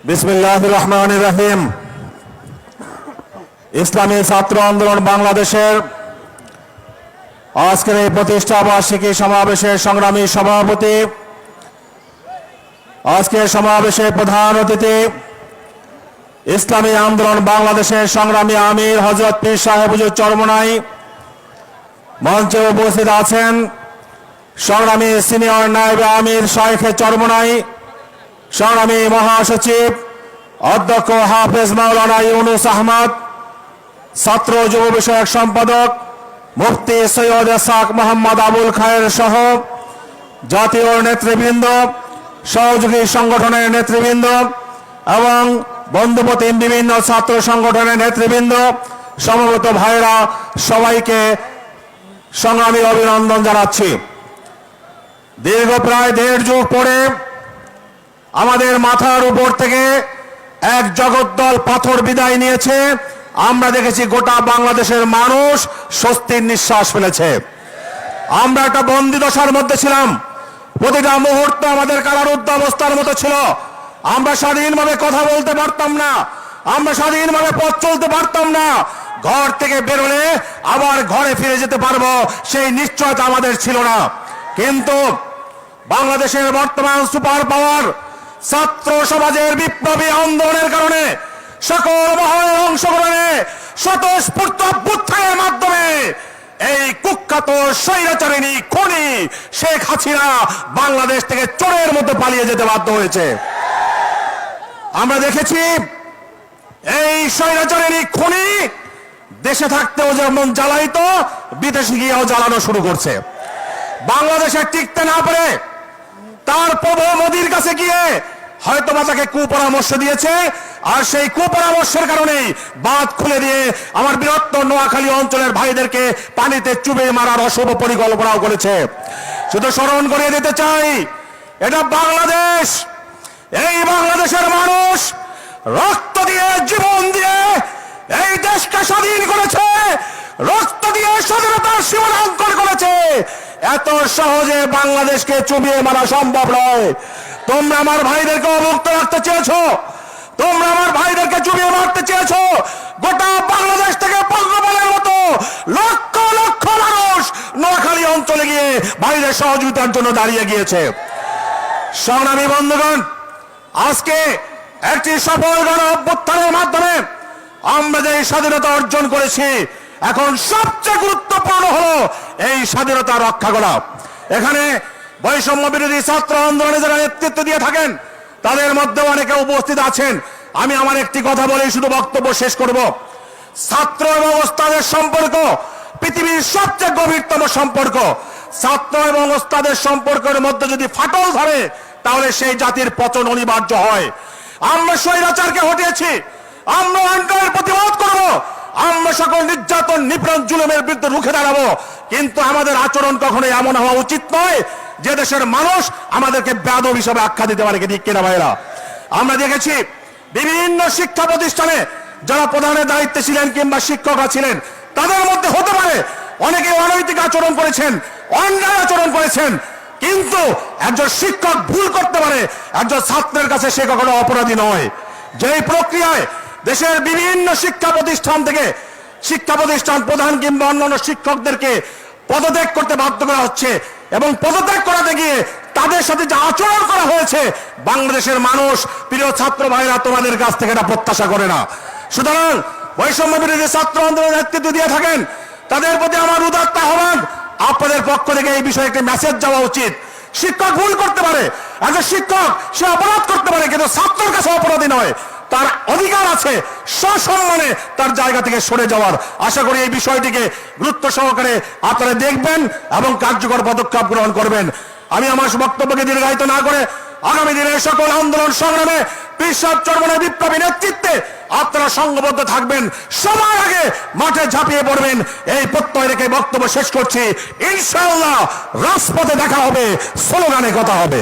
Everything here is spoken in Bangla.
বিসমিল্লাহির রহমানির রহিম। ইসলামী ছাত্র আন্দোলন বাংলাদেশের আজকের এই প্রতিষ্ঠা বার্ষিকী সমাবেশের সংগ্রামী সভাপতি, আজকের সমাবেশের প্রধান অতিথি ইসলামী আন্দোলন বাংলাদেশের সংগ্রামী আমির হযরত পীর সাহেব হুজুর চরমনাই, মঞ্চে উপস্থিত আছেন সংগ্রামী সিনিয়র নায়েবে আমির শাইখে চরমনাই, সংগ্রামী মহাসচিব অধ্যক্ষ হাফেজ মাওলানা ইউনুস আহমদ, ছাত্র যুব বিষয়ক সম্পাদক মুফতি সৈয়দ ইসহাক মোহাম্মদ আবুল খায়ের সহ জাতীয় নেতৃবৃন্দ, সহযোগী সংগঠনের নেতৃবৃন্দ এবং বন্ধুপ্রতিম বিভিন্ন ছাত্র সংগঠনের নেতৃবৃন্দ, সমবেত ভাইরা, সবাইকে সংগ্রামী অভিনন্দন জানাচ্ছি। দীর্ঘ প্রায় 1.5 যুগ পরে আমাদের মাথার উপর থেকে এক জগদ্দল পাথর বিদায় নিয়েছে। আমরা দেখেছি গোটা বাংলাদেশের মানুষ স্বস্তির নিঃশ্বাস ফেলেছে। আমরা একটা বন্দী দশার মধ্যে ছিলাম, প্রতিটা মুহূর্ত আমাদের কারারুদ্ধ অবস্থার মতো ছিল। আমরা স্বাধীনভাবে কথা বলতে পারতাম না, আমরা স্বাধীনভাবে পথ চলতে পারতাম না। ঘর থেকে বেরোলে আবার ঘরে ফিরে যেতে পারবো সেই নিশ্চয়তা আমাদের ছিল না। কিন্তু বাংলাদেশের বর্তমান সুপার পাওয়ার ছাত্র সমাজের বিপ্লবী আন্দোলনের কারণে, সকল মহলের অংশগ্রহণে, স্বতঃস্ফূর্ত অভ্যুত্থানের মাধ্যমে এই কুখ্যাত স্বৈরাচারিণী খুনি শেখ হাসিনা বাংলাদেশ থেকে চোরের মতো পালিয়ে যেতে বাধ্য হয়েছে। আমরা দেখেছি এই স্বৈরাচারিণী খুনি দেশে থাকতেও যেমন জ্বালাইতো, বিদেশে গিয়েও জ্বালানো শুরু করছে। বাংলাদেশে টিকতে না পারে তার প্রভু মোদির কাছে গিয়ে হয়তোবা তাকে কুপরামর্শ দিয়েছে, আর সেই কুপরামর্শের কারণেই বাঁধ খুলে দিয়ে আমার বৃহত্তর নোয়াখালী অঞ্চলের ভাইদেরকে পানিতে চুবে মারার অশুভ পরিকল্পনাও করেছে। শুধু স্মরণ করিয়ে দিতে চাই, এটা বাংলাদেশ। এই বাংলাদেশের মানুষ রক্ত দিয়ে, জীবন দিয়ে এই দেশকে স্বাধীন করেছে, রক্ত দিয়ে স্বাধীনতার সীমানাঙ্কন করেছে। এত সহজে বাংলাদেশকে চুবিয়ে মারা সম্ভব নয়। তোমরা আমার ভাইদেরকে অবুক্ত রাখতে চেয়েছো, তোমরা আমার ভাইদেরকে চুবিয়ে মারতে চেয়েছো। গোটা বাংলাদেশ থেকে পঙ্গপালের মতো লক্ষ লক্ষ মানুষ নোয়াখালী অঞ্চলে গিয়ে ভাইদের সহযোগিতার জন্য দাঁড়িয়ে গিয়েছে। সংগ্রামী বন্ধুগণ, আজকে একটি সফল গণ অভ্যুত্থানের মাধ্যমে আমরা যে স্বাধীনতা অর্জন করেছি, এখন সবচেয়ে গুরুত্বপূর্ণ হলো এই স্বাধীনতা রক্ষা করা। এখানে বৈষম্য বিরোধী ছাত্র আন্দোলনে যারা নেতৃত্ব দিয়ে থাকেন তাদের মধ্যে অনেকে উপস্থিত আছেন। আমি আমার একটি কথা বলে শুধু বক্তব্য শেষ করব। ছাত্র এবং ওস্তাদের সম্পর্ক পৃথিবীর সবচেয়ে গভীরতম সম্পর্ক। ছাত্র এবং ওস্তাদের সম্পর্কের মধ্যে যদি ফাটল ধরে তাহলে সেই জাতির পতন অনিবার্য হয়। আমরা স্বৈরাচারকে হটিয়েছি, আমরা অন্যায়ের প্রতিবাদ করব, আমরা সকল নির্যাতন, নিপীড়ন, জুলুমের বিরুদ্ধে রুখে দাঁড়াবো। কিন্তু আমাদের আচরণ কখনোই এমন হওয়া উচিত নয় যে দেশের মানুষ আমাদেরকে বেয়াদব হিসাবে আখ্যা দিতে পারে। ঠিক কিনা ভাইরা? আমরা দেখেছি বিভিন্ন শিক্ষা প্রতিষ্ঠানে যারা প্রধানের দায়িত্বে ছিলেন কিংবা শিক্ষকরা ছিলেন, তাদের মধ্যে হতে পারে অনেকে অনৈতিক আচরণ করেছেন, অন্যায় আচরণ করেছেন, কিন্তু একজন শিক্ষক ভুল করতে পারে, একজন ছাত্রের কাছে সে কখনো অপরাধী নয়। যেই প্রক্রিয়ায় দেশের বিভিন্ন শিক্ষা প্রতিষ্ঠান থেকে শিক্ষা প্রতিষ্ঠান প্রধান কিংবা অন্যান্য শিক্ষকদেরকে পদত্যাগ করতে বাধ্য করা হচ্ছে, এবং পদত্যাগ করাতে গিয়ে তাদের সাথে যে আচরণ করা হয়েছে, বাংলাদেশের মানুষ, প্রিয় ছাত্র ভাইরা, তোমাদের কাছ থেকে এটা প্রত্যাশা করে না। সুতরাং বৈষম্য বিরোধী ছাত্র আন্দোলনের নেতৃত্ব দিয়ে থাকেন, তাদের প্রতি আমার উদাত্ত আহ্বান, আপনাদের পক্ষ থেকে এই বিষয়ে একটি মেসেজ যাওয়া উচিত। শিক্ষক ভুল করতে পারে, একজন শিক্ষক সে অপরাধ করতে পারে, কিন্তু ছাত্রের কাছে অপরাধী নয়। তার অধিকার আছে সসম্মানে তার জায়গা থেকে সরে যাওয়ার। আশা করি এই বিষয়টিকে গুরুত্ব সহকারে আপনারা দেখবেন এবং কার্যকর পদক্ষেপ গ্রহণ করবেন। আমি আমার বক্তব্যকে দীর্ঘায়িত না করে আগামী দিনের সকল আন্দোলন সংগ্রামে পীর সাহেব চরমনাই বিপ্লবী নেতৃত্বে আপনারা সংঘবদ্ধ থাকবেন, সবার আগে মাঠে ঝাঁপিয়ে পড়বেন, এই প্রত্যয় রেখে বক্তব্য শেষ করছি। ইনশাআল্লাহ রাজপথে দেখা হবে, স্লোগানে কথা হবে।